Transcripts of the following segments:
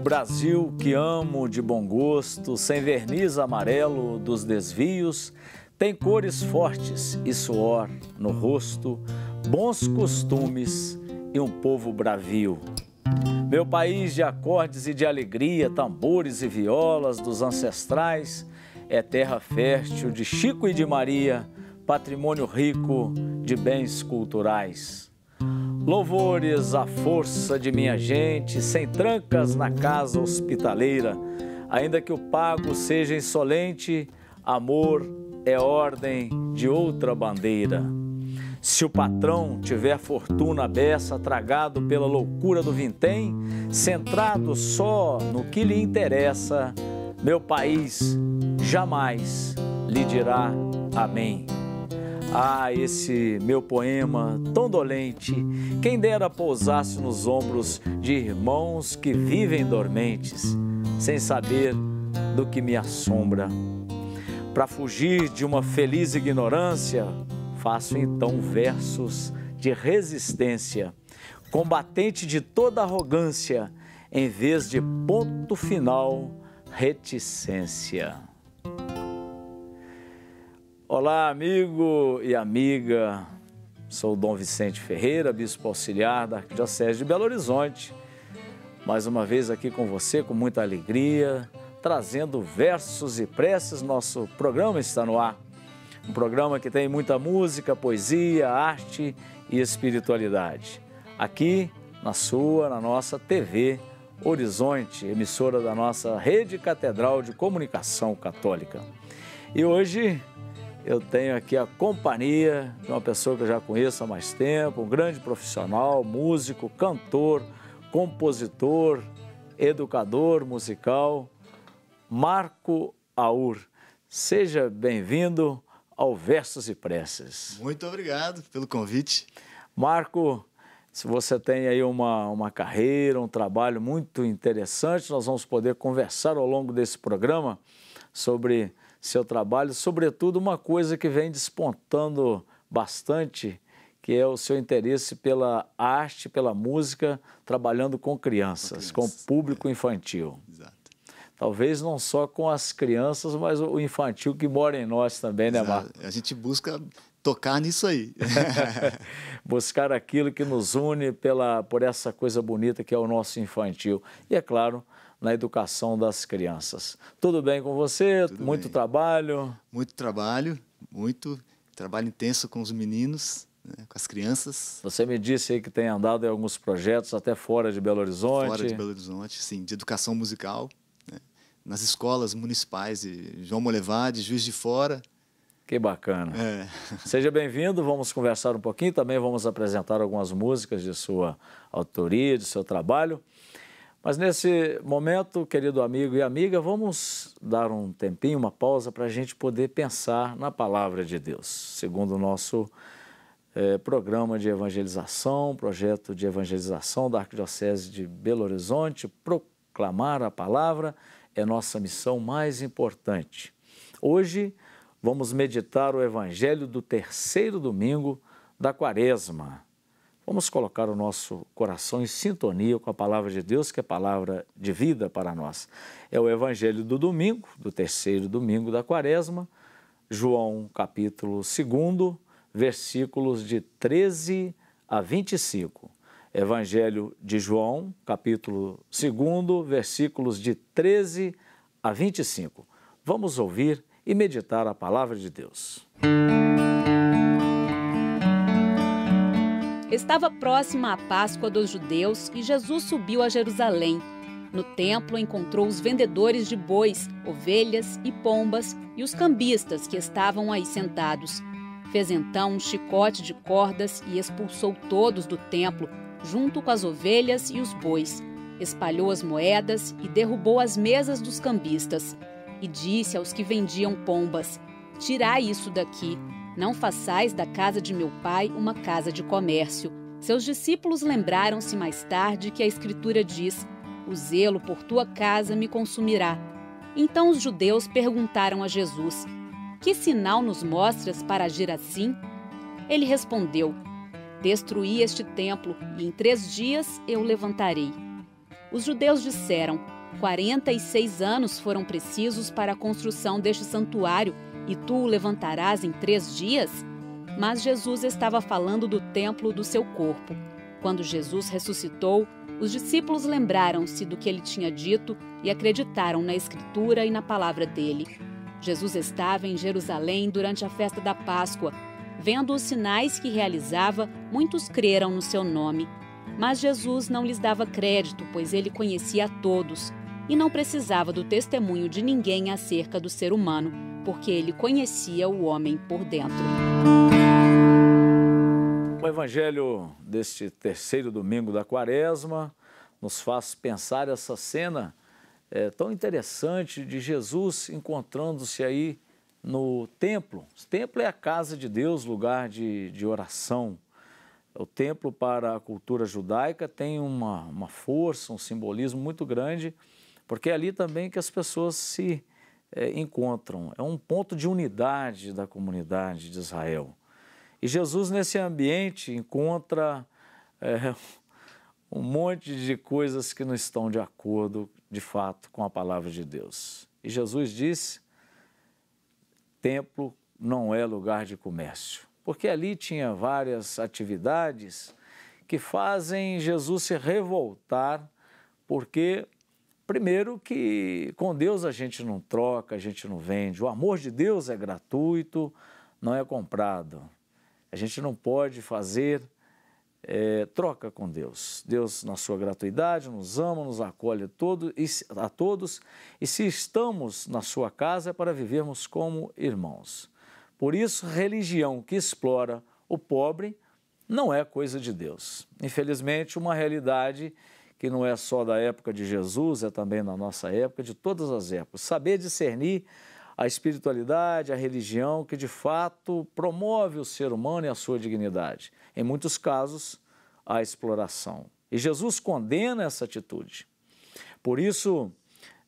Brasil que amo de bom gosto, sem verniz amarelo dos desvios, tem cores fortes e suor no rosto, bons costumes e um povo bravio. Meu país de acordes e de alegria, tambores e violas dos ancestrais, é terra fértil de Chico e de Maria, patrimônio rico de bens culturais. Louvores à força de minha gente, sem trancas na casa hospitaleira, ainda que o pago seja insolente, amor é ordem de outra bandeira. Se o patrão tiver fortuna beça, tragado pela loucura do vintém, centrado só no que lhe interessa, meu país jamais lhe dirá amém. Ah, esse meu poema tão dolente, quem dera pousasse nos ombros de irmãos que vivem dormentes, sem saber do que me assombra. Para fugir de uma feliz ignorância, faço então versos de resistência, combatente de toda arrogância, em vez de ponto final, reticência. Olá, amigo e amiga, sou o Dom Vicente Ferreira, bispo auxiliar da Arquidiocese de Belo Horizonte. Mais uma vez aqui com você, com muita alegria, trazendo versos e preces. Nosso programa está no ar. Um programa que tem muita música, poesia, arte e espiritualidade. Aqui na nossa TV Horizonte, emissora da nossa Rede Catedral de Comunicação Católica. E hoje eu tenho aqui a companhia de uma pessoa que eu já conheço há mais tempo, um grande profissional, músico, cantor, compositor, educador musical, Marco Aur. Seja bem-vindo ao Versos e Preces. Muito obrigado pelo convite. Marco, se você tem aí uma carreira, um trabalho muito interessante, nós vamos poder conversar ao longo desse programa sobre seu trabalho, sobretudo uma coisa que vem despontando bastante, que é o seu interesse pela arte, pela música, trabalhando com crianças, com público infantil. Exato. Talvez não só com as crianças, mas o infantil que mora em nós também, né, Marco? A gente busca tocar nisso aí. Buscar aquilo que nos une por essa coisa bonita que é o nosso infantil. E, é claro, na educação das crianças. Tudo bem com você? Tudo muito bem. Trabalho? Muito trabalho intenso com os meninos, né, com as crianças. Você me disse aí que tem andado em alguns projetos até fora de Belo Horizonte. Fora de Belo Horizonte, sim, de educação musical, né, nas escolas municipais de João Molevade, Juiz de Fora. Que bacana. Seja bem-vindo, vamos conversar um pouquinho, também vamos apresentar algumas músicas de sua autoria, de seu trabalho. Mas nesse momento, querido amigo e amiga, vamos dar um tempinho, uma pausa para a gente poder pensar na Palavra de Deus. Segundo o nosso programa de evangelização, projeto de evangelização da Arquidiocese de Belo Horizonte, proclamar a Palavra é nossa missão mais importante. Hoje vamos meditar o Evangelho do terceiro domingo da Quaresma. Vamos colocar o nosso coração em sintonia com a Palavra de Deus, que é palavra de vida para nós. É o Evangelho do domingo, do terceiro domingo da Quaresma, João capítulo 2, versículos de 13 a 25. Evangelho de João, capítulo 2, versículos de 13 a 25. Vamos ouvir e meditar a Palavra de Deus. Estava próxima a Páscoa dos judeus e Jesus subiu a Jerusalém. No templo encontrou os vendedores de bois, ovelhas e pombas e os cambistas que estavam aí sentados. Fez então um chicote de cordas e expulsou todos do templo, junto com as ovelhas e os bois. Espalhou as moedas e derrubou as mesas dos cambistas. E disse aos que vendiam pombas: "Tirai isso daqui. Não façais da casa de meu pai uma casa de comércio." Seus discípulos lembraram-se mais tarde que a Escritura diz: "O zelo por tua casa me consumirá." Então os judeus perguntaram a Jesus: "Que sinal nos mostras para agir assim?" Ele respondeu: "Destruí este templo e em 3 dias eu o levantarei." Os judeus disseram: 46 anos foram precisos para a construção deste santuário e tu o levantarás em 3 dias? Mas Jesus estava falando do templo do seu corpo. Quando Jesus ressuscitou, os discípulos lembraram-se do que ele tinha dito e acreditaram na Escritura e na palavra dele. Jesus estava em Jerusalém durante a festa da Páscoa. Vendo os sinais que realizava, muitos creram no seu nome. Mas Jesus não lhes dava crédito, pois ele conhecia a todos e não precisava do testemunho de ninguém acerca do ser humano, porque ele conhecia o homem por dentro. O evangelho deste terceiro domingo da Quaresma nos faz pensar essa cena tão interessante de Jesus encontrando-se aí no templo. O templo é a casa de Deus, lugar de oração. O templo, para a cultura judaica, tem uma força, um simbolismo muito grande, porque é ali também que as pessoas se encontram. É um ponto de unidade da comunidade de Israel. E Jesus, nesse ambiente, encontra um monte de coisas que não estão de acordo, de fato, com a palavra de Deus. E Jesus disse: templo não é lugar de comércio, porque ali tinha várias atividades que fazem Jesus se revoltar, porque, primeiro, que com Deus a gente não troca, a gente não vende. O amor de Deus é gratuito, não é comprado. A gente não pode fazer troca com Deus. Deus, na sua gratuidade, nos ama, nos acolhe a todos, e se estamos na sua casa é para vivermos como irmãos. Por isso, religião que explora o pobre não é coisa de Deus. Infelizmente, uma realidade que não é só da época de Jesus, é também da nossa época, de todas as épocas. Saber discernir a espiritualidade, a religião que de fato promove o ser humano e a sua dignidade. Em muitos casos, a exploração. E Jesus condena essa atitude. Por isso,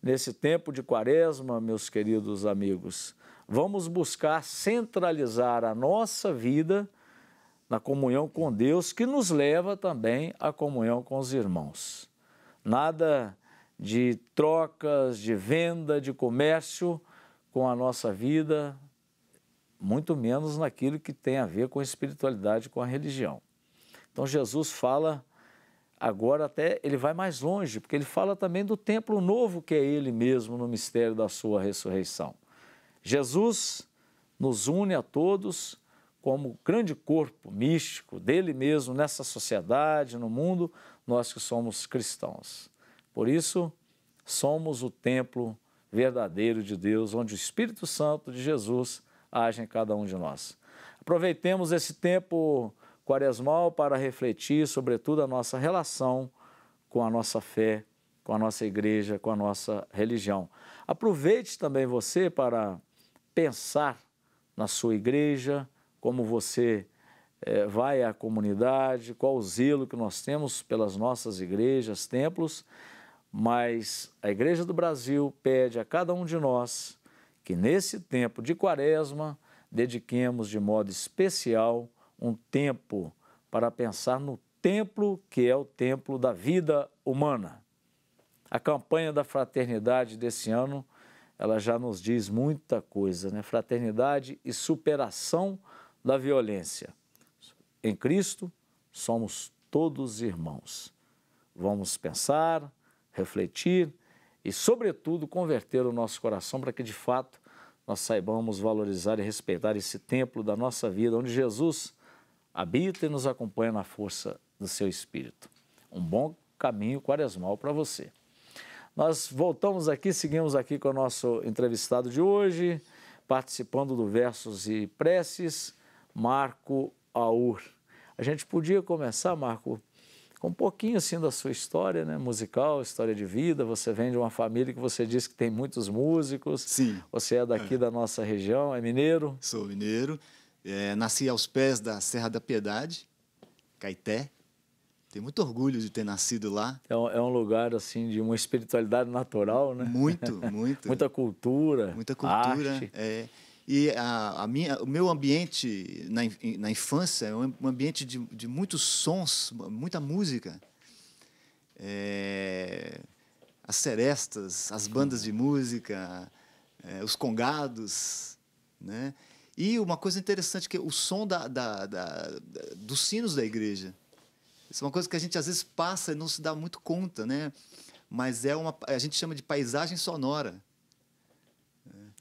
nesse tempo de Quaresma, meus queridos amigos, vamos buscar centralizar a nossa vida na comunhão com Deus, que nos leva também à comunhão com os irmãos. Nada de trocas, de venda, de comércio com a nossa vida, muito menos naquilo que tem a ver com a espiritualidade, com a religião. Então Jesus fala, agora até ele vai mais longe, porque ele fala também do templo novo que é ele mesmo no mistério da sua ressurreição. Jesus nos une a todos como grande corpo místico dele mesmo nessa sociedade, no mundo, nós que somos cristãos. Por isso, somos o templo verdadeiro de Deus, onde o Espírito Santo de Jesus age em cada um de nós. Aproveitemos esse tempo quaresmal para refletir, sobretudo, a nossa relação com a nossa fé, com a nossa igreja, com a nossa religião. Aproveite também você para pensar na sua igreja, como você vai à comunidade, qual o zelo que nós temos pelas nossas igrejas, templos, mas a Igreja do Brasil pede a cada um de nós que nesse tempo de Quaresma dediquemos de modo especial um tempo para pensar no templo que é o templo da vida humana. A campanha da fraternidade desse ano, ela já nos diz muita coisa, né? Fraternidade e superação da violência. Em Cristo, somos todos irmãos. Vamos pensar, refletir e, sobretudo, converter o nosso coração para que, de fato, nós saibamos valorizar e respeitar esse templo da nossa vida, onde Jesus habita e nos acompanha na força do seu Espírito. Um bom caminho quaresmal para você. Nós voltamos aqui, seguimos aqui com o nosso entrevistado de hoje, participando do Versos e Preces, Marco Aur. A gente podia começar, Marco, com um pouquinho assim da sua história, né, musical, história de vida. Você vem de uma família que você disse que tem muitos músicos. Sim. Você é daqui da nossa região, é mineiro? Sou mineiro. Nasci aos pés da Serra da Piedade, Caeté. Tenho muito orgulho de ter nascido lá. É um lugar assim de uma espiritualidade natural, né? Muito. Muita cultura, arte. E o meu ambiente na infância é um ambiente de muitos sons, muita música. as serestas, as bandas de música, os congados, né? E uma coisa interessante, que é o som dos sinos da igreja. Isso é uma coisa que a gente às vezes passa e não se dá muito conta, né? Mas a gente chama de paisagem sonora.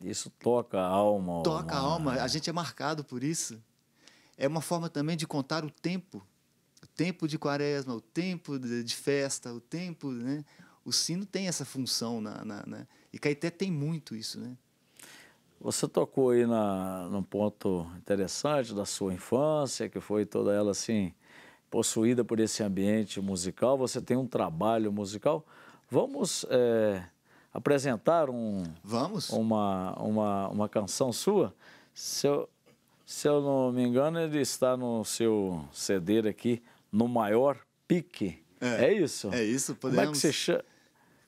Isso toca a alma. Toca a alma, a gente é marcado por isso. É uma forma também de contar o tempo de quaresma, o tempo de festa, o tempo, né? O sino tem essa função, e Caeté tem muito isso, né? Você tocou aí num ponto interessante da sua infância, que foi toda ela assim, possuída por esse ambiente musical. Você tem um trabalho musical. Vamos apresentar uma canção sua? Se eu não me engano, ele está no seu CD aqui, No Maior Pique. É isso? É isso, podemos.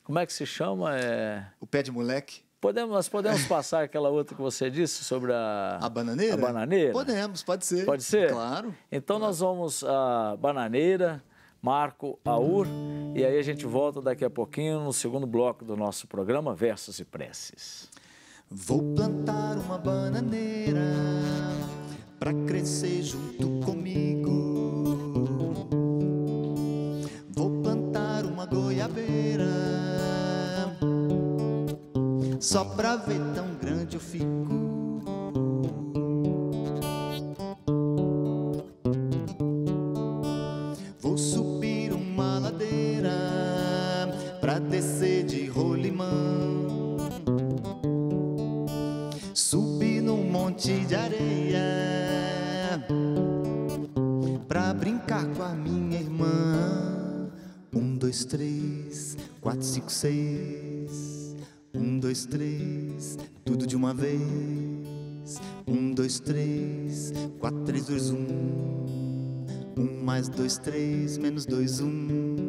Como é que se chama? O Pé de Moleque. Nós podemos passar aquela outra que você disse sobre a bananeira? A bananeira? Podemos, pode ser. Pode ser? Claro. Então nós vamos a Bananeira, Marco Aur, e aí a gente volta daqui a pouquinho no segundo bloco do nosso programa, Versos e Preces. Vou plantar uma bananeira pra crescer junto comigo. Vou plantar uma goiabeira, só pra ver tão grande eu fico. Vou subir uma ladeira pra descer de rolimã, subir num monte de areia pra brincar com a minha irmã. 1, 2, 3, 4, 5, 6. 1, 2, 3, tudo de uma vez. 1, 2, 3, 4, 3, 2, 1. 1 mais 2, 3, menos 2, 1.